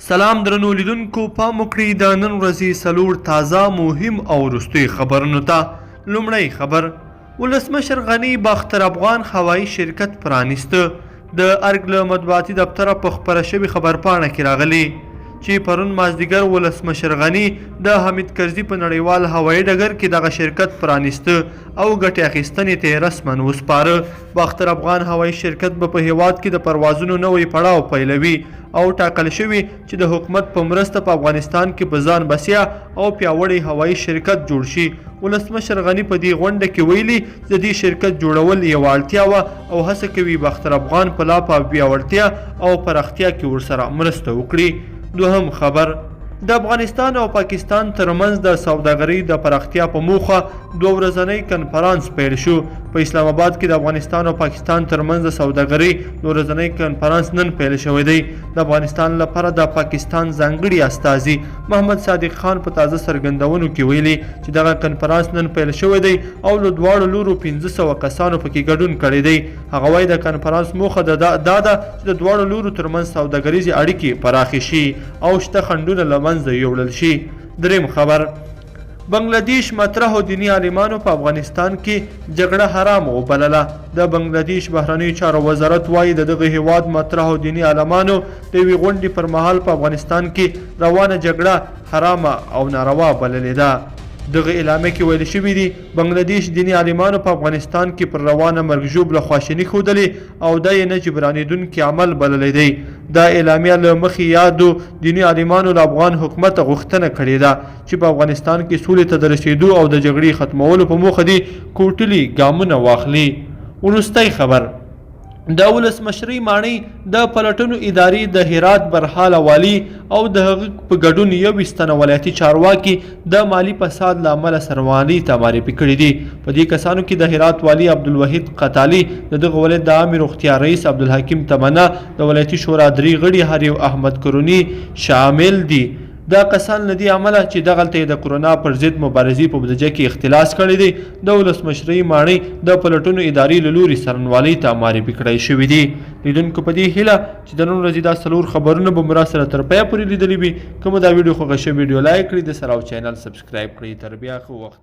سلام درنو لیدونکو، پام وکړئ د نن ورځې څلور تازه مهم او وروستي خبرونو ته. لومړی خبر: ولسمشر غني باختر افغان هوایي شرکت پرانیسته. د ارګ له مطبوعاتي دفتره په خپره شوې خبرپاڼه کې راغلي چې پرون مازدیګر ولسمشر غني د حمید کرزي په نړیوال هوایي ډګر کې دغه شرکت پرانیسته او ګټې اخیستنې ته یې رسما وسپاره. باختر افغان هوایي شرکت به په هیواد کې د پروازونو نوی پړاو پیلوي او ټاکل شوي چې د حکومت په مرسته په افغانستان کې په ځان بسیا او پیاوړی هوایي شرکت جوړ شي. ولسمشر غني په دې غونډه کې ویلي چې د دې شرکت جوړول یوه اړتیا وه او هڅه کوي باختر افغان په لا پیاوړتیا او پراختیا کې ورسره مرسته وکړي. دوهم خبر: د افغانستان او پاکستان ترمنځ د سوداګرۍ د پراختیا په موخه دوه ورځنی کنفرانس پیل شو. په اسلام آباد کې د افغانستان او پاکستان ترمنځ د سوداګرۍ دوه ورځنی کنفرانس نن پیل شوی دی. د افغانستان لپاره د پاکستان ځانګړي استازي محمد صادق خان په تازه څرګندونو کې ویلي چې دغه کنفرانس نن پیل شوی دی او له دواړو لورو 1500 کسانو پکې ګډون کړی دی. هغه وایي د کنفرانس موخه دا ده چې د دواړو لورو ترمنځ سوداګریزې اړیکې پراخې شي او شته خنډونه له منځه یوړل شي. دریم خبر: بنگلادیش مطرحو دینی عالمانو په افغانستان کې جګړه حرام وبلله. د بنگلادیش بهرنیو چارو وزارت وایي د دغه هیواد مطرحو دینی عالمانو د یوې غونډې پر مهال په افغانستان کې روانه جګړه حرامه او ناروا بللې ده. دغه اعلامیه کې ویل شوي دي بنگلادیش دینی عالمانو په افغانستان کې پر روانه مرګ ژوبله خواشیني ښودلې او دا یې نه جبرانېدونکي عمل بللی دی. دا اعلامیه له مخې یادو دیني عالمانو له افغان حکومت غوښتنه کړې ده چې په افغانستان کې سولې ته د رسېدو او د جګړې ختمولو په موخه دي کوټلي ګامونه واخلي. وروستی خبر: د ولسمشرۍ ماڼۍ د پلټنو ادارې د هرات برحاله والي او د هغه په ګډون 21 تنه ولایتي چارواکي د مالي فساد له امله سروالۍ ته معرفي کړي دي. په دې کسانو کې د هرات والي عبدالوحید قتالي، د دغه ولایت د عامې روغتیا رئیس عبدالحکیم تمنا، د ولایتي شورا 3 غړي هریو احمد کروني شامل دي. دا کسان له دې عمله چې دغلته د کرونا پر ضد مبارزې په بودیجه کې اختلاس کړی دی د ولسمشرۍ ماڼۍ د پلټنو ادارې له لوري څارنوالۍ ته معرفي کړی شوي دي. لیدونکو په دې هیله چې د نن ورځې دا څلور خبرونه به مو راسره تر پایه پورې لیدلي وي. که مو دا ویډیو خوښه شوې ویډیو لایک کړئ، د سره او چینل سبسکرایب کړئ. تر بیا ښه وخت.